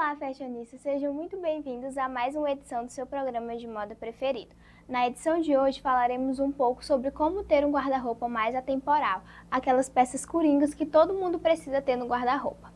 Olá, fashionistas! Sejam muito bem-vindos a mais uma edição do seu programa de moda preferido. Na edição de hoje falaremos um pouco sobre como ter um guarda-roupa mais atemporal, aquelas peças coringas que todo mundo precisa ter no guarda-roupa.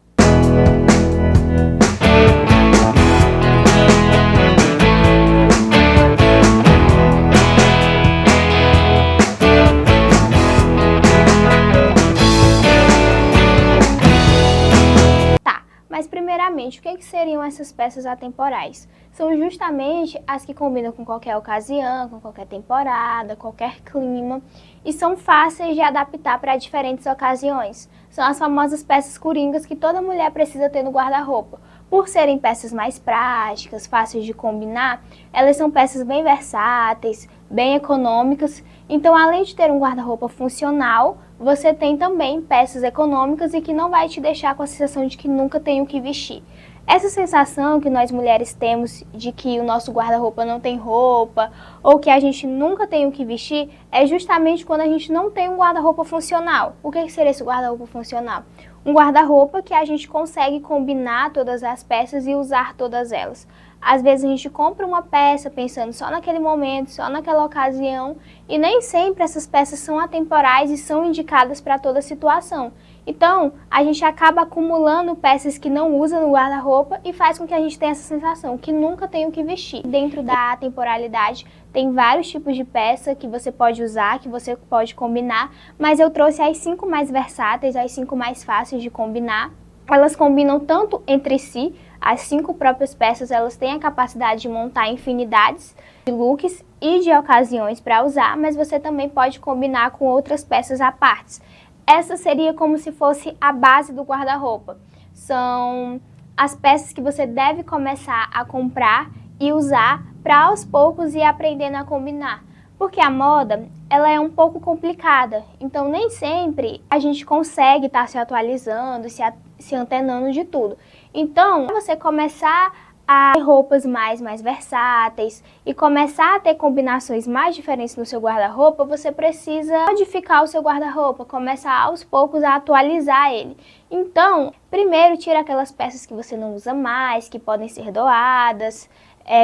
Mas primeiramente, o que seriam essas peças atemporais? São justamente as que combinam com qualquer ocasião, com qualquer temporada, qualquer clima e são fáceis de adaptar para diferentes ocasiões. São as famosas peças coringas que toda mulher precisa ter no guarda-roupa. Por serem peças mais práticas, fáceis de combinar, elas são peças bem versáteis, bem econômicas. Então, além de ter um guarda-roupa funcional, você tem também peças econômicas e que não vai te deixar com a sensação de que nunca tem o que vestir. Essa sensação que nós mulheres temos de que o nosso guarda-roupa não tem roupa ou que a gente nunca tem o que vestir é justamente quando a gente não tem um guarda-roupa funcional. O que seria esse guarda-roupa funcional? Um guarda-roupa que a gente consegue combinar todas as peças e usar todas elas. Às vezes a gente compra uma peça pensando só naquele momento, só naquela ocasião, e nem sempre essas peças são atemporais e são indicadas para toda situação. Então, a gente acaba acumulando peças que não usa no guarda-roupa e faz com que a gente tenha essa sensação que nunca tem o que vestir. Dentro da atemporalidade, tem vários tipos de peça que você pode usar, que você pode combinar, mas eu trouxe as 5 mais versáteis, as 5 mais fáceis de combinar. Elas combinam tanto entre si, as 5 próprias peças elas têm a capacidade de montar infinidades de looks e de ocasiões para usar, mas você também pode combinar com outras peças à parte. Essa seria como se fosse a base do guarda-roupa. São as peças que você deve começar a comprar e usar para aos poucos ir aprendendo a combinar. Porque a moda, ela é um pouco complicada, então nem sempre a gente consegue estar se atualizando, se antenando de tudo. Então, você começar a ter roupas mais versáteis e começar a ter combinações mais diferentes no seu guarda-roupa, você precisa modificar o seu guarda-roupa, começar aos poucos a atualizar ele. Então, primeiro tira aquelas peças que você não usa mais, que podem ser doadas,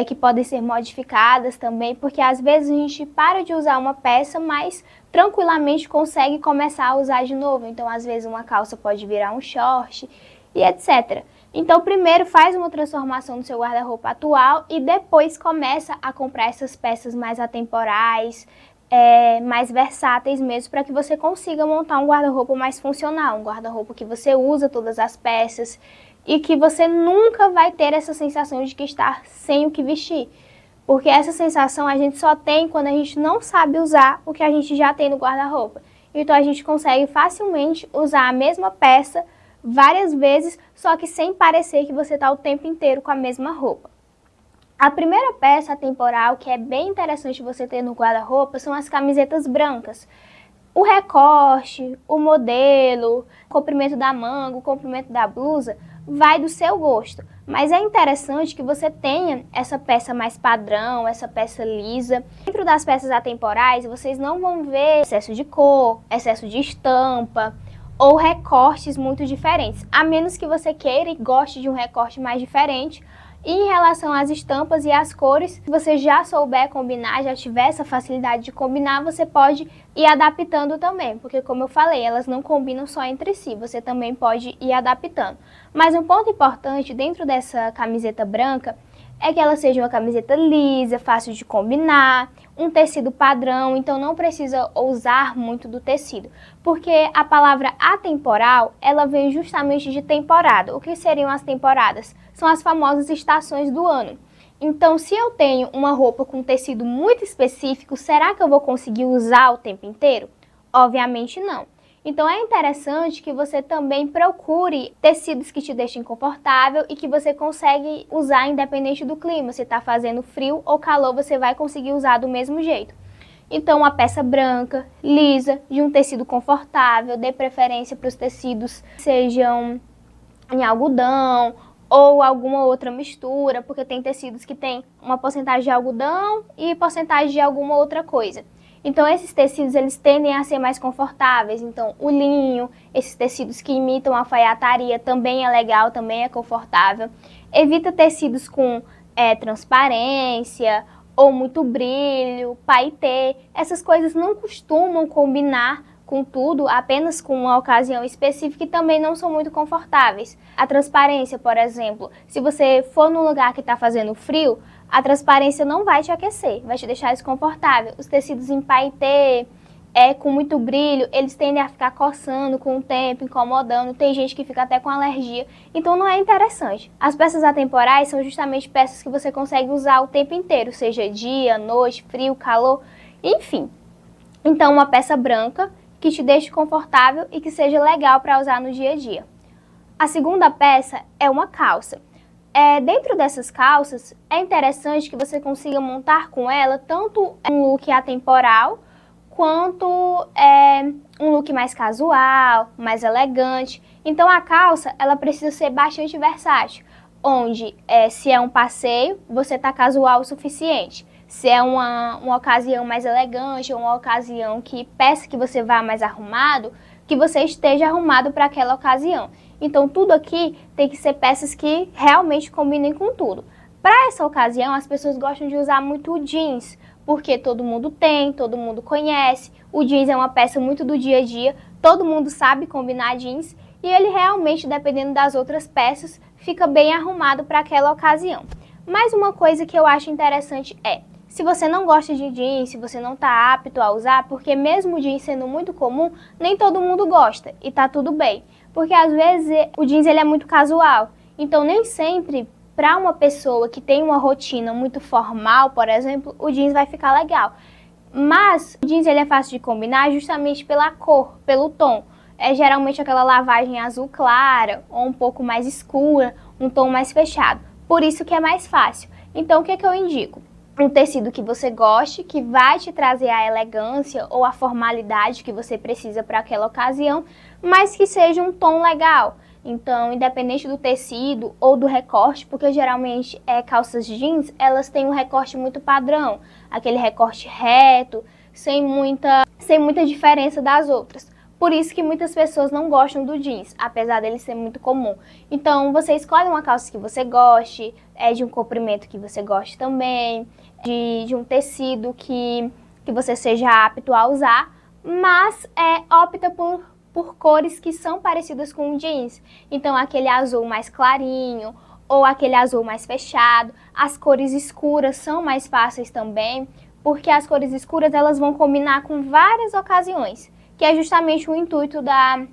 que podem ser modificadas também, porque às vezes a gente para de usar uma peça, mas tranquilamente consegue começar a usar de novo. Então, às vezes uma calça pode virar um short e etc. Então, primeiro faz uma transformação no seu guarda-roupa atual e depois começa a comprar essas peças mais atemporais, mais versáteis mesmo, para que você consiga montar um guarda-roupa mais funcional, um guarda-roupa que você usa todas as peças e que você nunca vai ter essa sensação de que está sem o que vestir. Porque essa sensação a gente só tem quando a gente não sabe usar o que a gente já tem no guarda-roupa. Então, a gente consegue facilmente usar a mesma peça várias vezes, só que sem parecer que você está o tempo inteiro com a mesma roupa. A primeira peça atemporal que é bem interessante você ter no guarda-roupa são as camisetas brancas. O recorte, o modelo, o comprimento da manga, o comprimento da blusa vai do seu gosto. Mas é interessante que você tenha essa peça mais padrão, essa peça lisa. Dentro das peças atemporais, vocês não vão ver excesso de cor, excesso de estampa ou recortes muito diferentes, a menos que você queira e goste de um recorte mais diferente. E em relação às estampas e às cores, se você já souber combinar, já tiver essa facilidade de combinar, você pode ir adaptando também, porque como eu falei, elas não combinam só entre si, você também pode ir adaptando. Mas um ponto importante dentro dessa camiseta branca é que ela seja uma camiseta lisa, fácil de combinar, um tecido padrão, então não precisa usar muito do tecido, porque a palavra atemporal, ela vem justamente de temporada. O que seriam as temporadas? São as famosas estações do ano. Então, se eu tenho uma roupa com tecido muito específico, será que eu vou conseguir usar o tempo inteiro? Obviamente não. Então é interessante que você também procure tecidos que te deixem confortável e que você consegue usar independente do clima. Se está fazendo frio ou calor, você vai conseguir usar do mesmo jeito. Então uma peça branca, lisa, de um tecido confortável, dê preferência para os tecidos que sejam em algodão ou alguma outra mistura, porque tem tecidos que tem uma porcentagem de algodão e porcentagem de alguma outra coisa. Então esses tecidos eles tendem a ser mais confortáveis. Então o linho, esses tecidos que imitam a alfaiataria também é legal, também é confortável. Evita tecidos com transparência ou muito brilho, paetê. Essas coisas não costumam combinar com tudo, apenas com uma ocasião específica, e também não são muito confortáveis. A transparência, por exemplo, se você for num lugar que está fazendo frio, a transparência não vai te aquecer, vai te deixar desconfortável. Os tecidos em paetê, com muito brilho, eles tendem a ficar coçando com o tempo, incomodando. Tem gente que fica até com alergia, então não é interessante. As peças atemporais são justamente peças que você consegue usar o tempo inteiro, seja dia, noite, frio, calor, enfim. Então uma peça branca que te deixe confortável e que seja legal para usar no dia a dia. A segunda peça é uma calça. Dentro dessas calças, é interessante que você consiga montar com ela tanto um look atemporal, quanto um look mais casual, mais elegante. Então a calça, ela precisa ser bastante versátil, onde se é um passeio, você está casual o suficiente. Se é uma ocasião mais elegante, ou uma ocasião que peça que você vá mais arrumado, que você esteja arrumado para aquela ocasião. Então tudo aqui tem que ser peças que realmente combinem com tudo. Para essa ocasião, as pessoas gostam de usar muito o jeans, porque todo mundo tem, todo mundo conhece. O jeans é uma peça muito do dia a dia, todo mundo sabe combinar jeans, e ele realmente, dependendo das outras peças, fica bem arrumado para aquela ocasião. Mas uma coisa que eu acho interessante se você não gosta de jeans, se você não está apto a usar, porque mesmo o jeans sendo muito comum, nem todo mundo gosta, e tá tudo bem. Porque às vezes o jeans ele é muito casual, então nem sempre para uma pessoa que tem uma rotina muito formal, por exemplo, o jeans vai ficar legal. Mas o jeans ele é fácil de combinar justamente pela cor, pelo tom. É geralmente aquela lavagem azul clara ou um pouco mais escura, um tom mais fechado. Por isso que é mais fácil. Então o que eu indico? Um tecido que você goste, que vai te trazer a elegância ou a formalidade que você precisa para aquela ocasião, mas que seja um tom legal. Então, independente do tecido ou do recorte, porque geralmente calças jeans, elas têm um recorte muito padrão, aquele recorte reto, sem muita diferença das outras. Por isso que muitas pessoas não gostam do jeans, apesar dele ser muito comum. Então, você escolhe uma calça que você goste, de um comprimento que você goste também, de um tecido que você seja apto a usar, mas opta por cores que são parecidas com o jeans. Então, aquele azul mais clarinho ou aquele azul mais fechado. As cores escuras são mais fáceis também, porque as cores escuras elas vão combinar com várias ocasiões, que é justamente o intuito da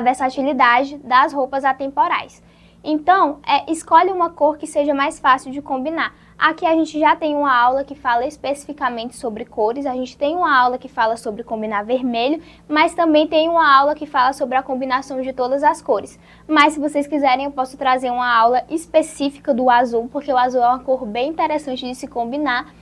versatilidade das roupas atemporais. Então, escolhe uma cor que seja mais fácil de combinar. Aqui a gente já tem uma aula que fala especificamente sobre cores, a gente tem uma aula que fala sobre combinar vermelho, mas também tem uma aula que fala sobre a combinação de todas as cores. Mas se vocês quiserem, eu posso trazer uma aula específica do azul, porque o azul é uma cor bem interessante de se combinar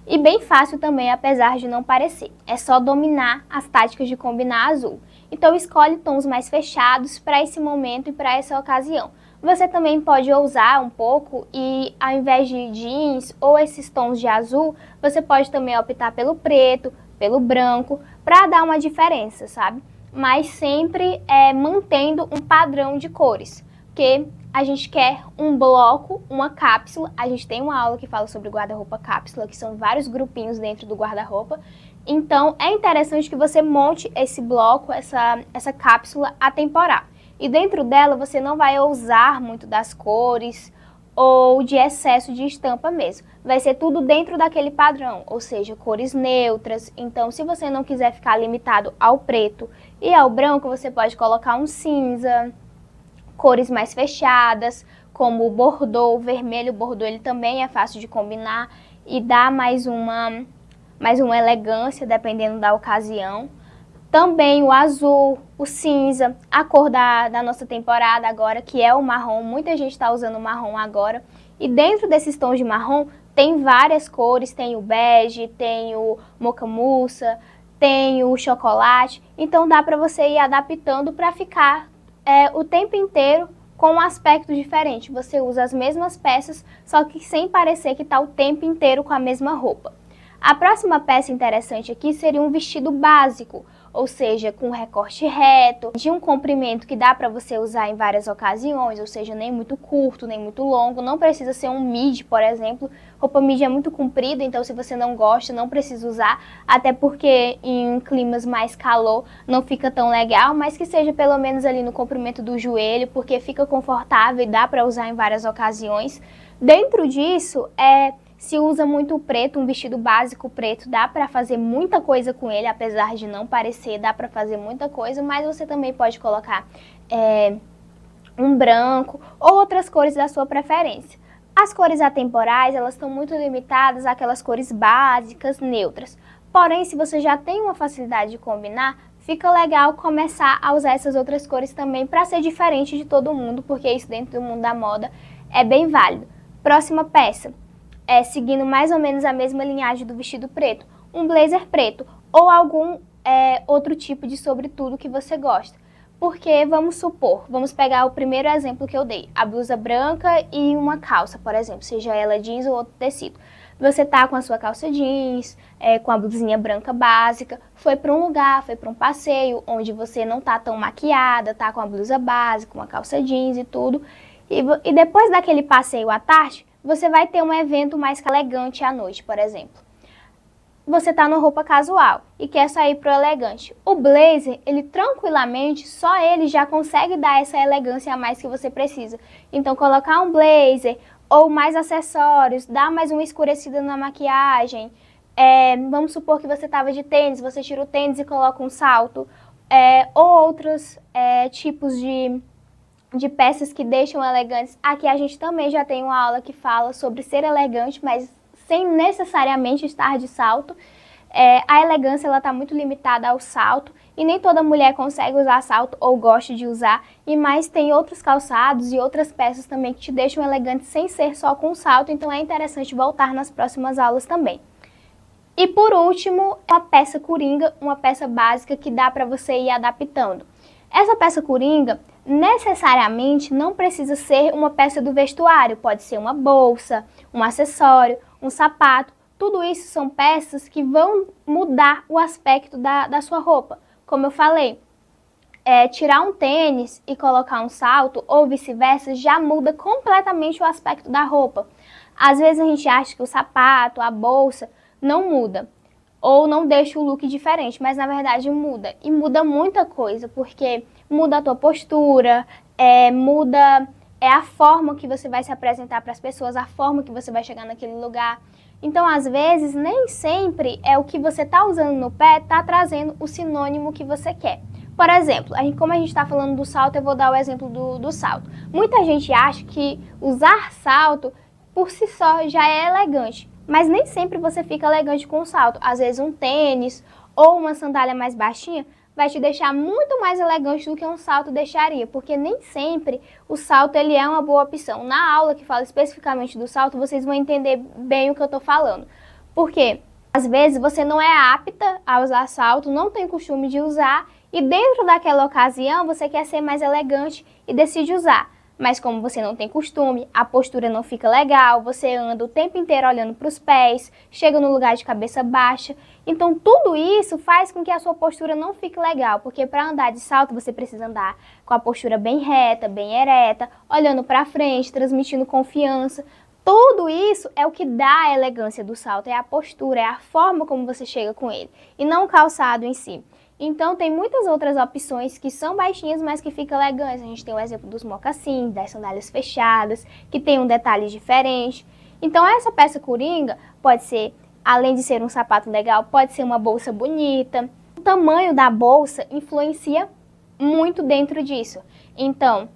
e bem fácil também, apesar de não parecer. É só dominar as táticas de combinar azul. Então escolhe tons mais fechados para esse momento e para essa ocasião. Você também pode ousar um pouco e ao invés de jeans ou esses tons de azul, você pode também optar pelo preto, pelo branco, para dar uma diferença, sabe? Mas sempre mantendo um padrão de cores, porque a gente quer um bloco, uma cápsula. A gente tem uma aula que fala sobre guarda-roupa cápsula, que são vários grupinhos dentro do guarda-roupa. Então é interessante que você monte esse bloco, essa cápsula atemporal. E dentro dela você não vai ousar muito das cores ou de excesso de estampa mesmo. Vai ser tudo dentro daquele padrão, ou seja, cores neutras. Então, se você não quiser ficar limitado ao preto e ao branco, você pode colocar um cinza, cores mais fechadas, como o bordô, o vermelho. O bordô ele também é fácil de combinar e dá mais uma elegância, dependendo da ocasião. Também o azul, o cinza, a cor da nossa temporada agora, que é o marrom. Muita gente está usando o marrom agora. E dentro desses tons de marrom, tem várias cores. Tem o bege, tem o mocha mousse, tem o chocolate. Então dá para você ir adaptando para ficar o tempo inteiro com um aspecto diferente. Você usa as mesmas peças, só que sem parecer que está o tempo inteiro com a mesma roupa. A próxima peça interessante aqui seria um vestido básico, ou seja, com recorte reto, de um comprimento que dá para você usar em várias ocasiões, ou seja, nem muito curto, nem muito longo, não precisa ser um midi, por exemplo. Roupa midi é muito comprida, então se você não gosta, não precisa usar, até porque em climas mais calor não fica tão legal, mas que seja pelo menos ali no comprimento do joelho, porque fica confortável e dá para usar em várias ocasiões. Dentro disso, se usa muito preto, um vestido básico preto, dá para fazer muita coisa com ele, apesar de não parecer, dá para fazer muita coisa, mas você também pode colocar um branco ou outras cores da sua preferência. As cores atemporais, elas estão muito limitadas àquelas cores básicas, neutras. Porém, se você já tem uma facilidade de combinar, fica legal começar a usar essas outras cores também para ser diferente de todo mundo, porque isso dentro do mundo da moda é bem válido. Próxima peça. Seguindo mais ou menos a mesma linhagem do vestido preto, um blazer preto ou algum outro tipo de sobretudo que você gosta. Porque, vamos supor, vamos pegar o primeiro exemplo que eu dei, a blusa branca e uma calça, por exemplo, seja ela jeans ou outro tecido. Você tá com a sua calça jeans, com a blusinha branca básica, foi para um lugar, foi para um passeio, onde você não tá tão maquiada, tá com a blusa básica, uma calça jeans e tudo. E depois daquele passeio à tarde, você vai ter um evento mais elegante à noite, por exemplo. Você está numa roupa casual e quer sair pro elegante. O blazer, ele tranquilamente, só ele já consegue dar essa elegância a mais que você precisa. Então, colocar um blazer ou mais acessórios, dar mais uma escurecida na maquiagem. Vamos supor que você estava de tênis, você tira o tênis e coloca um salto. Ou outros tipos de peças que deixam elegantes. Aqui a gente também já tem uma aula que fala sobre ser elegante, mas sem necessariamente estar de salto. A elegância ela está muito limitada ao salto e nem toda mulher consegue usar salto ou gosta de usar, e mais tem outros calçados e outras peças também que te deixam elegante sem ser só com salto, então é interessante voltar nas próximas aulas também. E por último, uma peça coringa, uma peça básica que dá para você ir adaptando. Essa peça coringa necessariamente não precisa ser uma peça do vestuário, pode ser uma bolsa, um acessório, um sapato. Tudo isso são peças que vão mudar o aspecto da sua roupa. Como eu falei, tirar um tênis e colocar um salto ou vice-versa já muda completamente o aspecto da roupa. Às vezes a gente acha que o sapato, a bolsa não muda ou não deixa o look diferente, mas na verdade muda. E muda muita coisa, porque muda a tua postura, muda a forma que você vai se apresentar para as pessoas, a forma que você vai chegar naquele lugar. Então, às vezes, nem sempre o que você está usando no pé está trazendo o sinônimo que você quer. Por exemplo, como a gente está falando do salto, eu vou dar o exemplo do salto. Muita gente acha que usar salto por si só já é elegante, mas nem sempre você fica elegante com o salto. Às vezes um tênis ou uma sandália mais baixinha vai te deixar muito mais elegante do que um salto deixaria, porque nem sempre o salto ele é uma boa opção. Na aula que fala especificamente do salto, vocês vão entender bem o que eu estou falando. Porque às vezes você não é apta a usar salto, não tem costume de usar, e dentro daquela ocasião você quer ser mais elegante e decide usar. Mas como você não tem costume, a postura não fica legal, você anda o tempo inteiro olhando para os pés, chega no lugar de cabeça baixa. Então tudo isso faz com que a sua postura não fique legal, porque para andar de salto você precisa andar com a postura bem reta, bem ereta, olhando para frente, transmitindo confiança. Tudo isso é o que dá a elegância do salto, é a postura, é a forma como você chega com ele, e não o calçado em si. Então tem muitas outras opções que são baixinhas, mas que ficam elegantes. A gente tem o exemplo dos mocassins, das sandálias fechadas, que tem um detalhe diferente. Então essa peça coringa pode ser, além de ser um sapato legal, pode ser uma bolsa bonita. O tamanho da bolsa influencia muito dentro disso. Então,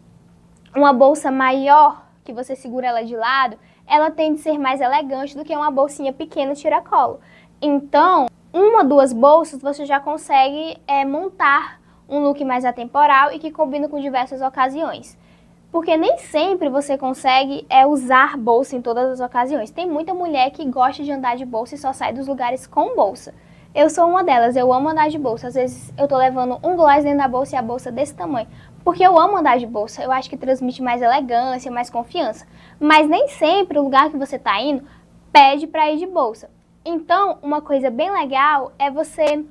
uma bolsa maior, que você segura ela de lado, ela tende a ser mais elegante do que uma bolsinha pequena tiracolo. Então, uma, duas bolsas você já consegue montar um look mais atemporal e que combina com diversas ocasiões. Porque nem sempre você consegue usar bolsa em todas as ocasiões. Tem muita mulher que gosta de andar de bolsa e só sai dos lugares com bolsa. Eu sou uma delas, eu amo andar de bolsa. Às vezes eu tô levando um gloss dentro da bolsa e a bolsa desse tamanho. Porque eu amo andar de bolsa, eu acho que transmite mais elegância, mais confiança. Mas nem sempre o lugar que você tá indo pede para ir de bolsa. Então, uma coisa bem legal é você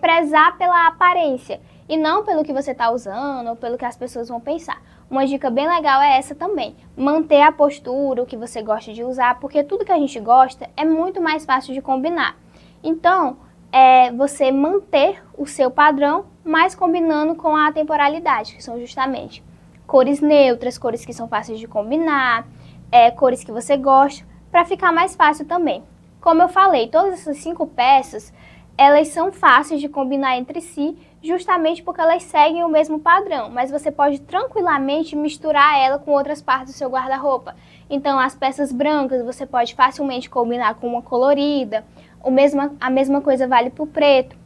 prezar pela aparência e não pelo que você está usando ou pelo que as pessoas vão pensar. Uma dica bem legal é essa também, manter a postura, o que você gosta de usar, porque tudo que a gente gosta é muito mais fácil de combinar. Então, você manter o seu padrão, mas combinando com a temporalidade, que são justamente cores neutras, cores que são fáceis de combinar, cores que você gosta, para ficar mais fácil também. Como eu falei, todas essas 5 peças, elas são fáceis de combinar entre si, justamente porque elas seguem o mesmo padrão, mas você pode tranquilamente misturar ela com outras partes do seu guarda-roupa. Então, as peças brancas você pode facilmente combinar com uma colorida, a mesma coisa vale para o preto.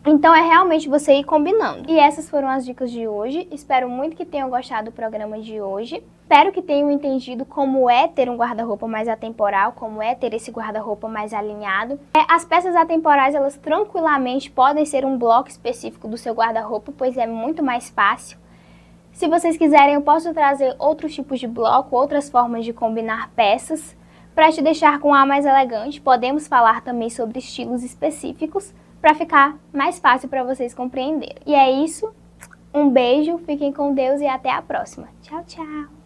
Então, é realmente você ir combinando. E essas foram as dicas de hoje. Espero muito que tenham gostado do programa de hoje. Espero que tenham entendido como é ter um guarda-roupa mais atemporal, como é ter esse guarda-roupa mais alinhado. As peças atemporais, elas tranquilamente podem ser um bloco específico do seu guarda-roupa, pois é muito mais fácil. Se vocês quiserem, eu posso trazer outros tipos de bloco, outras formas de combinar peças. Para te deixar com um ar mais elegante, podemos falar também sobre estilos específicos, para ficar mais fácil para vocês compreenderem. E é isso, um beijo, fiquem com Deus e até a próxima. Tchau, tchau!